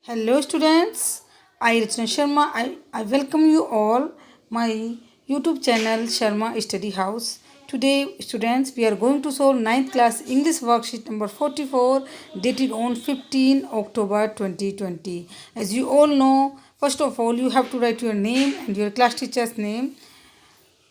Hello students, I Rachna Sharma. I welcome you all my YouTube channel Sharma Study House. Today students we are going to solve ninth class English worksheet number 44 dated on 15 October 2020. As you all know, first of all you have to write your name and your class teacher's name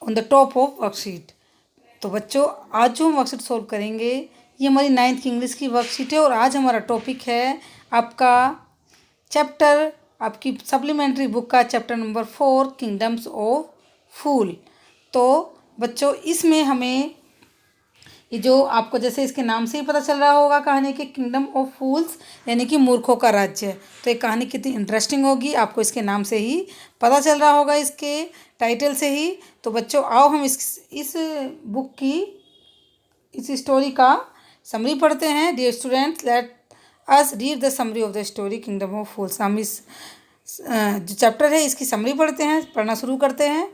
on the top of worksheet. तो बच्चों आज जो हम worksheet solve करेंगे ये हमारी ninth की English की वर्कशीट है और आज हमारा टॉपिक है आपका चैप्टर आपकी सप्लीमेंट्री बुक का चैप्टर नंबर 4 किंगडम्स ऑफ फूल। तो बच्चों इसमें हमें ये जो आपको जैसे इसके नाम से ही पता चल रहा होगा कहानी के किंगडम ऑफ फूल्स यानी कि मूर्खों का राज्य। तो ये कहानी कितनी इंटरेस्टिंग होगी आपको इसके नाम से ही पता चल रहा होगा, इसके टाइटल से ही। तो बच्चों आओ हम इस बुक की इस स्टोरी का समरी पढ़ते हैं। Dear students, let us read the summary of the story kingdom of fools. हम इस जो चैप्टर है इसकी समरी पढ़ते हैं, पढ़ना शुरू करते हैं।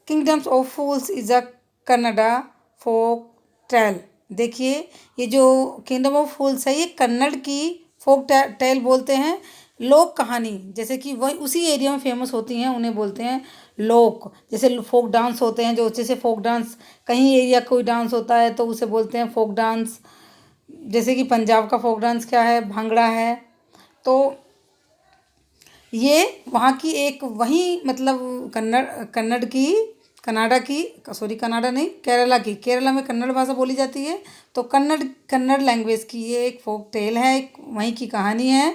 Kingdoms of fools is a Kannada folk tale. देखिए ये जो किंगडम ऑफ फूल्स है ये कन्नड़ की फोक टेल बोलते हैं, लोक कहानी। जैसे कि वही उसी एरिया में फेमस होती हैं उन्हें बोलते हैं लोक। जैसे फोक डांस होते हैं, जो जैसे फोक डांस कहीं एरिया कोई डांस होता है तो उसे बोलते हैं फोक डांस। जैसे कि पंजाब का फोक डांस क्या है, भांगड़ा है। तो ये वहाँ की एक वही मतलब कनाडा नहीं, केरला में कन्नड़ भाषा बोली जाती है। तो कन्नड़ लैंग्वेज की ये एक फोक टेल है, एक वहीं की कहानी है।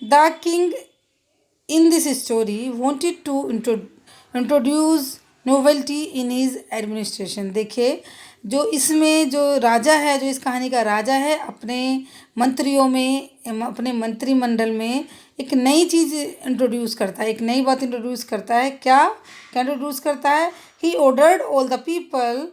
The king in this story wanted to introduce novelty in his administration. देखिए जो इसमें जो राजा है, जो इस कहानी का राजा है, अपने मंत्रियों में अपने मंत्रिमंडल में एक नई चीज़ इंट्रोड्यूस करता है, एक नई बात इंट्रोड्यूस करता है। क्या क्या इंट्रोड्यूस करता है? He ordered all the people,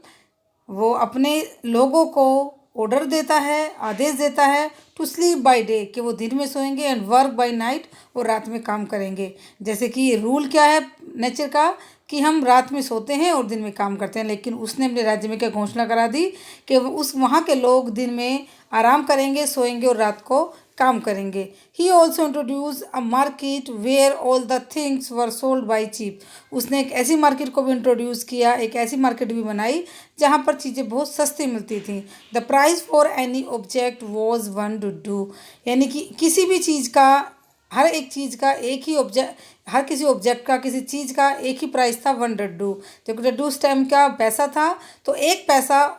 वो अपने लोगों को ऑर्डर देता है, आदेश देता है टू स्लीप बाय डे, कि वो दिन में सोएंगे, एंड वर्क बाय नाइट, और रात में काम करेंगे। जैसे कि ये रूल क्या है नेचर का कि हम रात में सोते हैं और दिन में काम करते हैं, लेकिन उसने अपने राज्य में क्या घोषणा करा दी कि उस वहाँ के लोग दिन में आराम करेंगे, सोएंगे और रात को काम करेंगे। He also introduce a market where all the things were sold by cheap. उसने एक ऐसी मार्केट को भी इंट्रोड्यूस किया, एक ऐसी मार्केट भी बनाई जहाँ पर चीज़ें बहुत सस्ती मिलती थी। The price for any object was $1, यानी कि किसी भी चीज़ का, हर एक चीज़ का एक ही हर किसी ऑब्जेक्ट का, किसी चीज़ का एक ही प्राइस था, $1। जबकि डड्डू उस टाइम का पैसा था, तो एक पैसा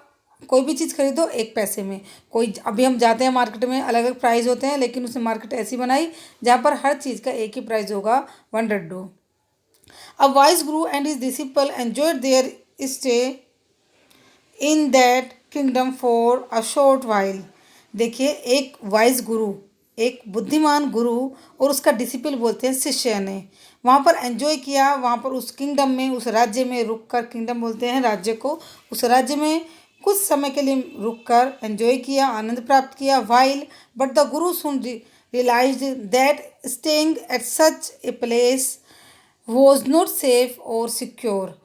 कोई भी चीज़ खरीदो एक पैसे में। कोई अभी हम जाते हैं मार्केट में अलग अलग प्राइस होते हैं, लेकिन उसने मार्केट ऐसी बनाई जहाँ पर हर चीज़ का एक ही प्राइस होगा, $1। A wise guru and his disciple enjoyed their stay in that kingdom for a short while. देखिए एक वाइज गुरु, एक बुद्धिमान गुरु और उसका डिसिपल बोलते हैं शिष्य ने वहाँ पर एंजॉय किया, वहाँ पर उस किंगडम में, उस राज्य में रुक कर, किंगडम बोलते हैं राज्य को, उस राज्य में कुछ समय के लिए रुककर एंजॉय किया, आनंद प्राप्त किया। While but the guru soon realized that staying at such a place was not safe और सिक्योर।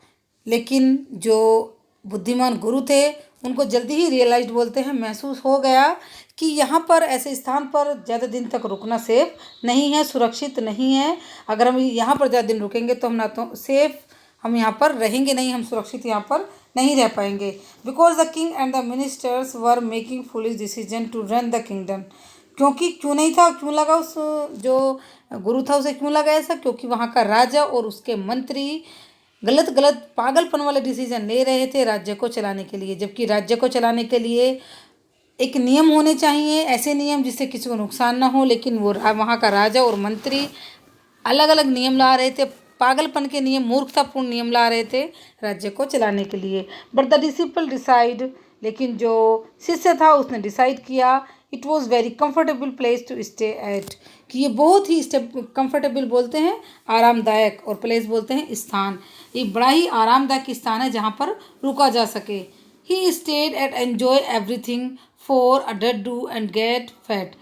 लेकिन जो बुद्धिमान गुरु थे उनको जल्दी ही रियलाइज्ड बोलते हैं महसूस हो गया कि यहाँ पर ऐसे स्थान पर ज़्यादा दिन तक रुकना सेफ नहीं है, सुरक्षित नहीं है। अगर हम यहाँ पर ज़्यादा दिन रुकेंगे तो हम ना तो सेफ, हम यहाँ पर रहेंगे नहीं, हम सुरक्षित यहाँ पर नहीं रह पाएंगे। Because the king and the ministers were making foolish decision to run the kingdom. क्योंकि क्यों नहीं था, क्यों लगा उस जो गुरु था उसे क्यों लगा ऐसा? क्योंकि वहाँ का राजा और उसके मंत्री गलत गलत पागलपन वाले डिसीजन ले रहे थे राज्य को चलाने के लिए। जबकि राज्य को चलाने के लिए एक नियम होने चाहिए, ऐसे नियम जिससे किसी को नुकसान ना हो, लेकिन वो वहाँ का राजा और मंत्री अलग अलग नियम ला रहे थे, पागलपन के नियम, मूर्खतापूर्ण नियम ला रहे थे राज्य को चलाने के लिए। बट द डिसिपल डिसाइड, लेकिन जो शिष्य था उसने डिसाइड किया, it was very comfortable place to stay at, कि ये बहुत ही कंफर्टेबल बोलते हैं आरामदायक, और प्लेस बोलते हैं स्थान, ये बड़ा ही आरामदायक स्थान है जहाँ पर रुका जा सके। He stayed at enjoy everything for a do and get fat.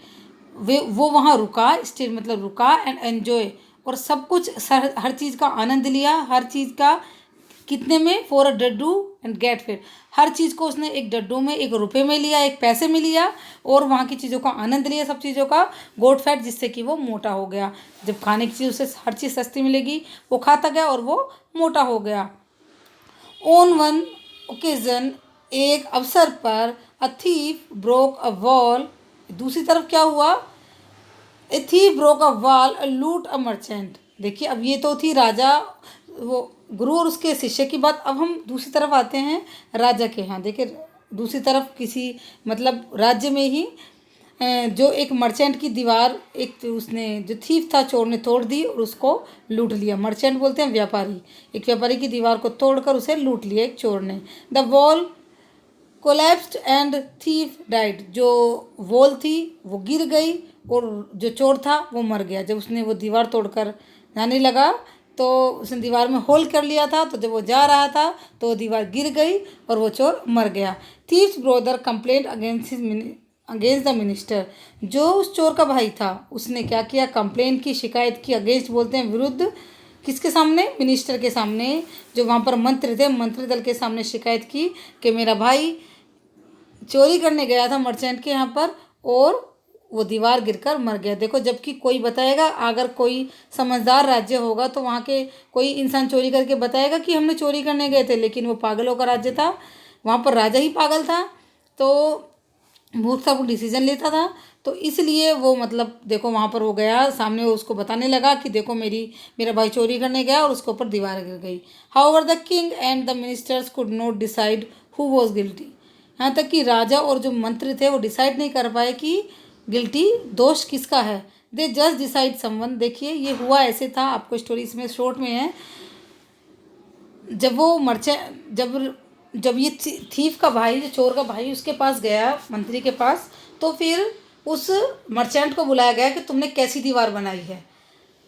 वो वहाँ रुका, स्टे मतलब रुका, एंड एन्जॉय, और सब कुछ हर चीज़ का आनंद लिया, हर चीज़ का कितने में? For a duddu and get fit. हर चीज़ को उसने एक डड्डू में, एक रुपए में लिया, एक पैसे में लिया और वहाँ की चीज़ों का आनंद लिया, सब चीज़ों का। गोट फैट, जिससे कि वो मोटा हो गया। जब खाने की चीज़ उसे हर चीज़ सस्ती मिलेगी, वो खाता गया और वो मोटा हो गया। ऑन वन ओकेजन, एक अवसर पर, a thief broke a wall, दूसरी तरफ क्या हुआ? A thief broke a wall लूट अ मर्चेंट। देखिए, अब ये तो थी राजा, वो गुरु और उसके शिष्य की बात। अब हम दूसरी तरफ आते हैं राजा के यहाँ। देखिए, दूसरी तरफ किसी मतलब राज्य में ही जो एक मर्चेंट की दीवार, एक उसने जो थीफ था, चोर ने तोड़ दी और उसको लूट लिया। मर्चेंट बोलते हैं व्यापारी। एक व्यापारी की दीवार को तोड़कर उसे लूट लिया एक चोर ने। The wall collapsed and thief died. जो वॉल थी वो गिर गई और जो चोर था वो मर गया। जब उसने वो दीवार तोड़कर जाने लगा तो उसने दीवार में होल कर लिया था, तो जब वो जा रहा था तो वो दीवार गिर गई और वो चोर मर गया। Thieves brother complaint against the minister. जो उस चोर का भाई था उसने क्या किया? कंप्लेंट की, शिकायत की। अगेंस्ट बोलते हैं विरुद्ध। किसके सामने? मिनिस्टर के सामने। जो वहाँ पर मंत्री थे, मंत्री दल के सामने शिकायत की कि मेरा भाई चोरी करने गया था मर्चेंट के यहाँ पर और वो दीवार गिरकर मर गया। देखो, जबकि कोई बताएगा, अगर कोई समझदार राज्य होगा तो वहाँ के कोई इंसान चोरी करके बताएगा कि हमने चोरी करने गए थे, लेकिन वो पागलों का राज्य था। वहाँ पर राजा ही पागल था, तो मूर्खतापूर्ण डिसीजन लेता था। तो इसलिए वो मतलब देखो, वहाँ पर वो गया सामने, वो उसको बताने लगा कि देखो मेरा भाई चोरी करने गया और उसके ऊपर दीवार गिर गई। However the king and the ministers could not decide who was guilty. यहाँ तक कि राजा और जो मंत्री थे वो डिसाइड नहीं कर पाए कि गिल्टी, दोष किसका है। They just decide someone. देखिए, ये हुआ ऐसे था, आपको स्टोरी इसमें शॉर्ट में है। जब वो मर्चेंट जब ये थीफ का भाई, जो चोर का भाई, उसके पास गया, मंत्री के पास, तो फिर उस मर्चेंट को बुलाया गया कि तुमने कैसी दीवार बनाई है।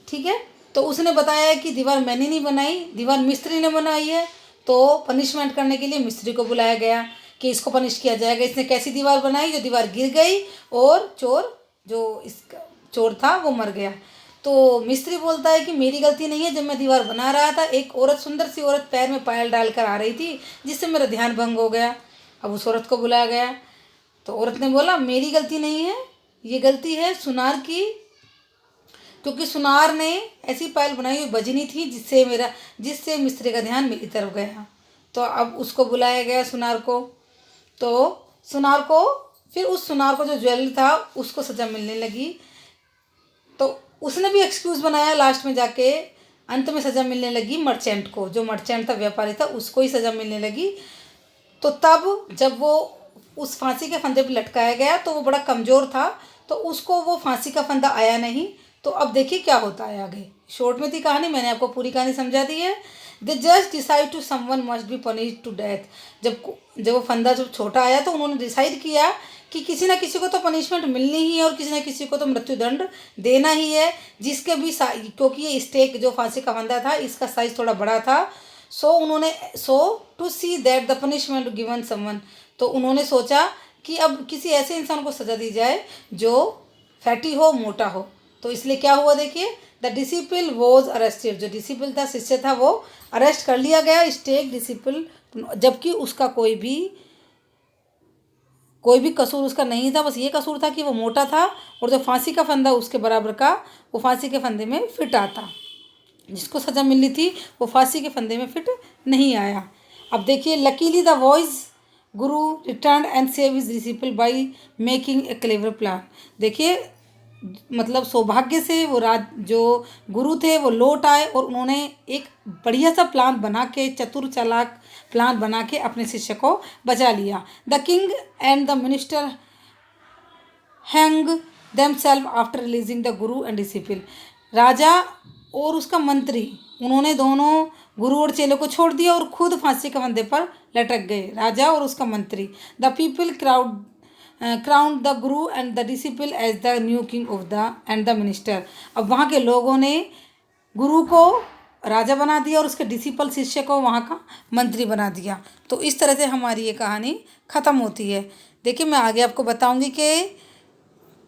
ठीक है, तो उसने बताया कि दीवार मैंने नहीं बनाई, दीवार मिस्त्री ने बनाई है। तो पनिशमेंट करने के लिए मिस्त्री को बुलाया गया कि इसको पनिश किया जाएगा। इसने कैसी दीवार बनाई? जो दीवार गिर गई और जो इसका चोर था वो मर गया। तो मिस्त्री बोलता है कि मेरी गलती नहीं है, जब मैं दीवार बना रहा था एक औरत, सुंदर सी औरत पैर में पायल डालकर आ रही थी, जिससे मेरा ध्यान भंग हो गया। अब उस औरत को बुलाया गया तो औरत ने बोला मेरी गलती नहीं है, ये गलती है सुनार की, क्योंकि सुनार ने ऐसी पायल बनाई हुई बजनी थी जिससे मिस्त्री का ध्यान मेरी तरफ गया। तो अब उसको बुलाया गया सुनार को। तो सुनार को फिर उस सुनार को जो ज्वेलरी था उसको सज़ा मिलने लगी। तो उसने भी एक्सक्यूज़ बनाया, लास्ट में जाके अंत में सज़ा मिलने लगी मर्चेंट को। जो मर्चेंट था, व्यापारी था, उसको ही सज़ा मिलने लगी। तो तब जब वो उस फांसी के फंदे पर लटकाया गया तो वो बड़ा कमज़ोर था, तो उसको वो फांसी का फंदा आया नहीं। तो अब देखिए क्या होता है आगे। शॉर्ट में थी कहानी, मैंने आपको पूरी कहानी समझा दी है। द जज decide to someone must be punish to death. जब वो फंदा जब छोटा आया तो उन्होंने डिसाइड किया कि किसी ना किसी को तो पनिशमेंट मिलनी ही है और किसी ना किसी को तो मृत्युदंड देना ही है। जिसके भी क्योंकि ये स्टेक जो फांसी का फंदा था, इसका साइज थोड़ा बड़ा था। So to see that the punishment given someone. तो उन्होंने सोचा कि अब किसी ऐसे इंसान को सज़ा दी जाए जो फैटी हो, मोटा हो। तो इसलिए क्या हुआ, देखिए, द डिसिपल वॉज अरेस्टेड। जो डिसिपल था, शिष्य था, वो अरेस्ट कर लिया गया। स्टेक डिसिपल, जबकि उसका कोई भी कसूर उसका नहीं था। बस ये कसूर था कि वो मोटा था और जो फांसी का फंदा उसके बराबर का, वो फांसी के फंदे में फिट आता। जिसको सज़ा मिलनी थी वो फांसी के फंदे में फिट नहीं आया। अब देखिए, luckily the voice Guru return and save his disciple by making a clever plan. देखिए, मतलब सौभाग्य से वो जो गुरु थे वो लौट आए और उन्होंने एक बढ़िया सा प्लान बना के, चतुर चालाक प्लान बना के अपने शिष्य को बचा लिया। The king and the minister hang themselves after releasing the guru and disciple. राजा और उसका मंत्री, उन्होंने दोनों गुरु और चेले को छोड़ दिया और खुद फांसी के फंदे पर लटक गए, राजा और उसका मंत्री। The people crowned the guru and the disciple as the new king of the and the minister. अब वहाँ के लोगों ने गुरु को राजा बना दिया और उसके डिसिपल शिष्य को वहाँ का मंत्री बना दिया। तो इस तरह से हमारी ये कहानी ख़त्म होती है। देखिए, मैं आगे आपको बताऊंगी कि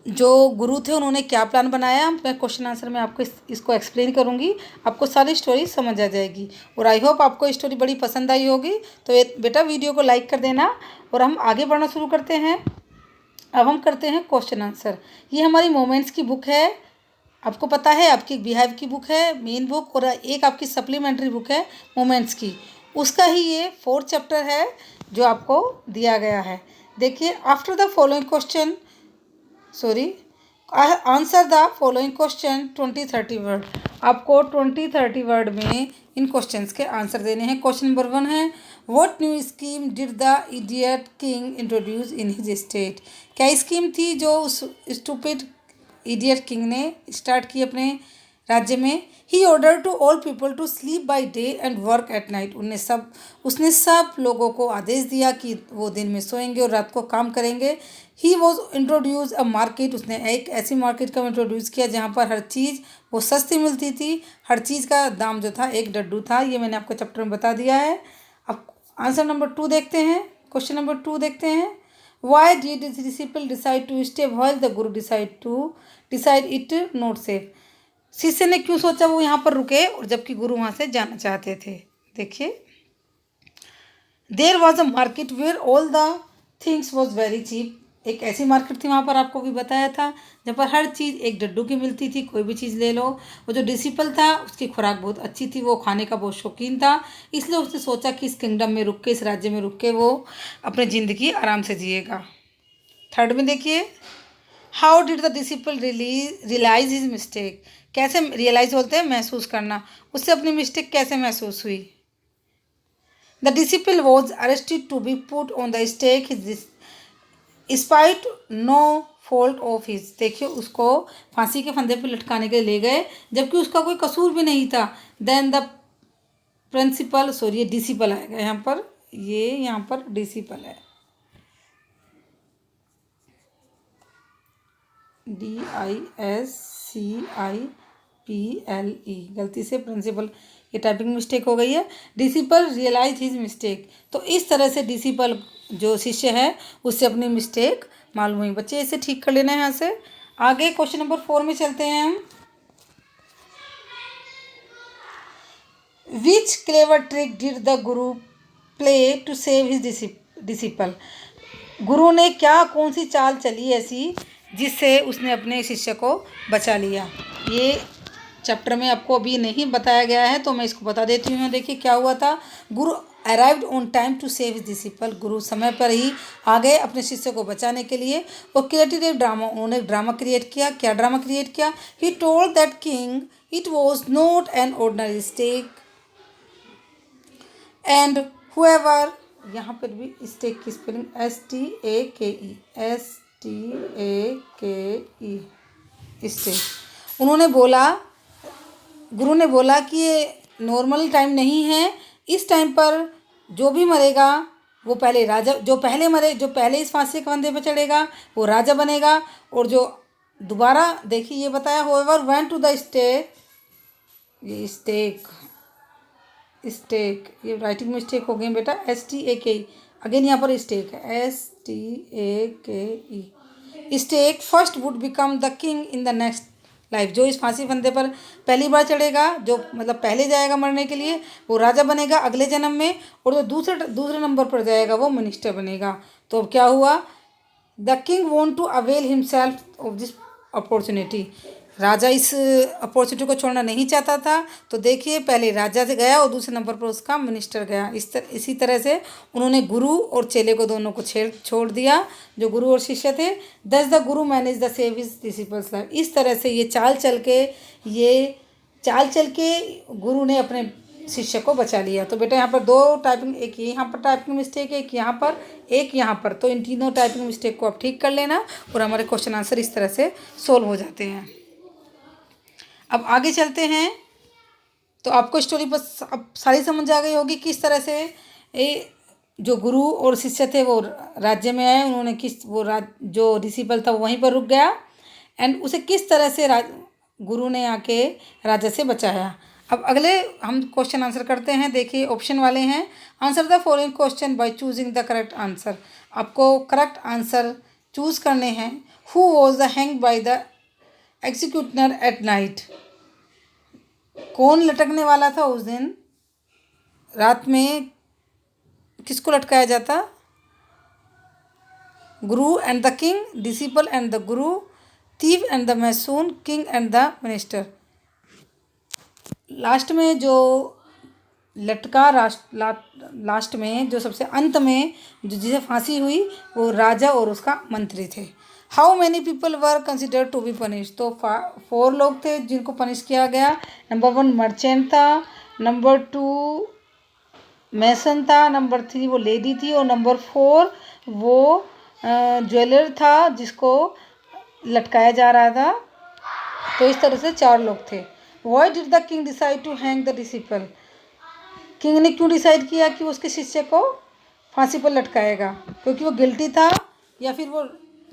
जो गुरु थे उन्होंने क्या प्लान बनाया, मैं क्वेश्चन आंसर में आपको इसको एक्सप्लेन करूँगी, आपको सारी स्टोरी समझ आ जाएगी। और आई होप आपको स्टोरी बड़ी पसंद आई होगी। तो ये बेटा वीडियो को लाइक कर देना और हम आगे बढ़ना शुरू करते हैं। अब हम करते हैं क्वेश्चन आंसर। ये हमारी मोमेंट्स की बुक है, आपको पता है आपकी बिहेव की बुक है मेन बुक, और एक आपकी सप्लीमेंट्री बुक है मोमेंट्स की, उसका ही ये 4th चैप्टर है जो आपको दिया गया है। देखिए, after the following question answer the following question 20-30 word. आपको 20-30 वर्ड में इन क्वेश्चंस के आंसर देने हैं। क्वेश्चन नंबर 1 है, what new scheme did the idiot king introduce in his state. क्या स्कीम थी जो उस स्टूपिड इडियट किंग ने स्टार्ट की अपने राज्य में। He order to all people to sleep by day and work at night. उसने सब लोगों को आदेश दिया कि वो दिन में सोएंगे और रात को काम करेंगे। He was introduce a market. उसने एक ऐसी मार्केट का इंट्रोड्यूस किया जहाँ पर हर चीज़ वो सस्ती मिलती थी, हर चीज़ का दाम जो था एक डड्डू था। ये मैंने आपको चैप्टर में बता दिया है। अब आंसर नंबर 2 देखते हैं, क्वेश्चन नंबर 2 देखते हैं। Why did the disciple decide to stay while the guru decide it not safe. शिष्य ने क्यों सोचा वो यहाँ पर रुके और जबकि गुरु वहाँ से जाना चाहते थे। देखिए, there was a market where all the things was very cheap. एक ऐसी मार्केट थी वहाँ पर, आपको भी बताया था, जहाँ पर हर चीज़ एक डड्डू की मिलती थी, कोई भी चीज़ ले लो। वो जो डिसिपल था उसकी खुराक बहुत अच्छी थी, वो खाने का बहुत शौकीन था, इसलिए उसने सोचा कि इस किंगडम में रुक के, इस राज्य में रुक के वो अपनी ज़िंदगी आराम से जिएगा। 3rd में देखिए, how did the disciple realise his mistake. कैसे रियलाइज बोलते हैं महसूस करना, उससे अपनी मिस्टेक कैसे महसूस हुई। The disciple was arrested to be put on the stake spite no fault of his. देखिए, उसको फांसी के फंदे पर लटकाने के लिए ले गए जबकि उसका कोई कसूर भी नहीं था। देन द प्रिंसिपल, ये डिसिपल आएगा यहाँ पर, ये यहाँ पर डिसिपल है, DISCIPLE, गलती से प्रिंसिपल, ये टाइपिंग मिस्टेक हो गई है। Disciple realise his mistake. तो इस तरह से डिसिपल जो शिष्य है उससे अपनी मिस्टेक मालूम हुई। बच्चे इसे ठीक कर लेना है यहाँ से। आगे क्वेश्चन नंबर 4 में चलते हैं हम। Which clever trick did the guru play to save his disciple. गुरु ने कौन सी चाल चली ऐसी जिससे उसने अपने शिष्य को बचा लिया। ये चैप्टर में आपको अभी नहीं बताया गया है तो मैं इसको बता देती हूँ। देखिए क्या हुआ था। Guru arrived on time to save his disciple. गुरु समय पर ही आ गए अपने शिष्य को बचाने के लिए। और क्रिएटेड एक ड्रामा, उन्होंने ड्रामा क्रिएट किया। क्या ड्रामा क्रिएट किया। He told that king it was not an ordinary stake and however, यहाँ पर भी स्टेक की स्पेलिंग STAKE स्टेक। गुरु ने बोला कि ये नॉर्मल टाइम नहीं है। इस टाइम पर जो भी मरेगा वो पहले राजा, जो पहले इस फांसी के फंदे पे चढ़ेगा वो राजा बनेगा। और जो दोबारा, देखिए ये बताया, होएवर वेंट टू द स्टेक, ये स्टेक, ये राइटिंग मिस्टेक हो गई बेटा, STAKE, अगेन यहाँ पर स्टेक है, STAKE। Stake first would become the king in the next life. जो इस फांसी फंदे पर पहली बार चढ़ेगा, जो मतलब पहले जाएगा मरने के लिए, वो राजा बनेगा अगले जन्म में। और जो दूसरे नंबर पर जाएगा वो मिनिस्टर बनेगा। तो अब क्या हुआ, the king want to avail himself of this opportunity. राजा इस अपॉर्चुनिटी को छोड़ना नहीं चाहता था। तो देखिए, पहले राजा से गया और दूसरे नंबर पर उसका मिनिस्टर गया। इसी तरह से उन्होंने गुरु और चेले को दोनों को छोड़ दिया, जो गुरु और शिष्य थे। दस the Guru manage the save his disciples life. इस तरह से ये चाल चल के गुरु ने अपने शिष्य को बचा लिया। तो बेटा यहाँ पर 2 टाइपिंग, एक यहाँ पर टाइपिंग मिस्टेक है, एक यहाँ पर। तो इन तीनों टाइपिंग मिस्टेक को आप ठीक कर लेना और हमारे क्वेश्चन आंसर इस तरह से सोल्व हो जाते हैं। अब आगे चलते हैं। तो आपको स्टोरी बस अब सारी समझ आ गई होगी किस तरह से जो गुरु और शिष्य थे वो राज्य में आए। उन्होंने जो डिसिपल था वो वहीं पर रुक गया एंड उसे किस तरह से गुरु ने आके राजा से बचाया। अब अगले हम क्वेश्चन आंसर करते हैं। देखिए ऑप्शन वाले हैं। Answer the following question by choosing the correct answer. आपको करेक्ट आंसर चूज़ करने हैं। Who was the hang by the executioner at night, कौन लटकने वाला था उस दिन रात में, किसको लटकाया जाता? Guru and the king, disciple and the guru, thief and the mason, king and the minister. Last में जो लटका लास्ट में जो सबसे अंत में जो जिसे फांसी हुई वो राजा और उसका मंत्री थे। How many people were consider to be punish, तो 4 लोग थे जिनको पनिश किया गया। नंबर 1 मर्चेंट था, नंबर 2 मैसन था, नंबर 3 वो लेडी थी, और नंबर 4 वो ज्वेलर था जिसको लटकाया जा रहा था। तो इस तरह से 4 लोग थे। Why did the king decide to hang the disciple, king ने क्यों डिसाइड किया कि उसके शिष्य को फांसी पर लटकाएगा? क्योंकि वो गिल्टी था, या फिर वो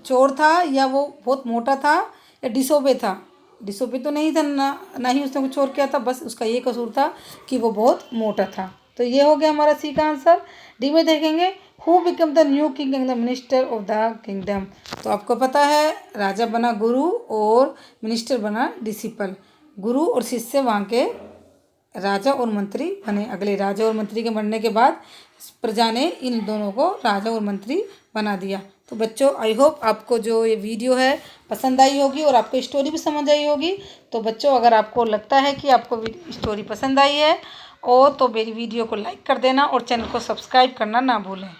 चोर था, या वो बहुत मोटा था, या डिसोबे था? डिसोबे तो नहीं था, ना ही उसने कुछ चोर किया था, बस उसका ये कसूर था कि वो बहुत मोटा था। तो ये हो गया हमारा सी का आंसर। डी में देखेंगे who become the new king and the minister of the kingdom, तो आपको पता है राजा बना गुरु और मिनिस्टर बना डिसिपल। गुरु और शिष्य वहाँ के राजा और मंत्री बने। अगले राजा और मंत्री के मरने के बाद प्रजा ने इन दोनों को राजा और मंत्री बना दिया। तो बच्चों आई होप आपको जो ये वीडियो है पसंद आई होगी और आपको स्टोरी भी समझ आई होगी। तो बच्चों अगर आपको लगता है कि आपको स्टोरी पसंद आई है और तो मेरी वीडियो को लाइक कर देना और चैनल को सब्सक्राइब करना ना भूलें।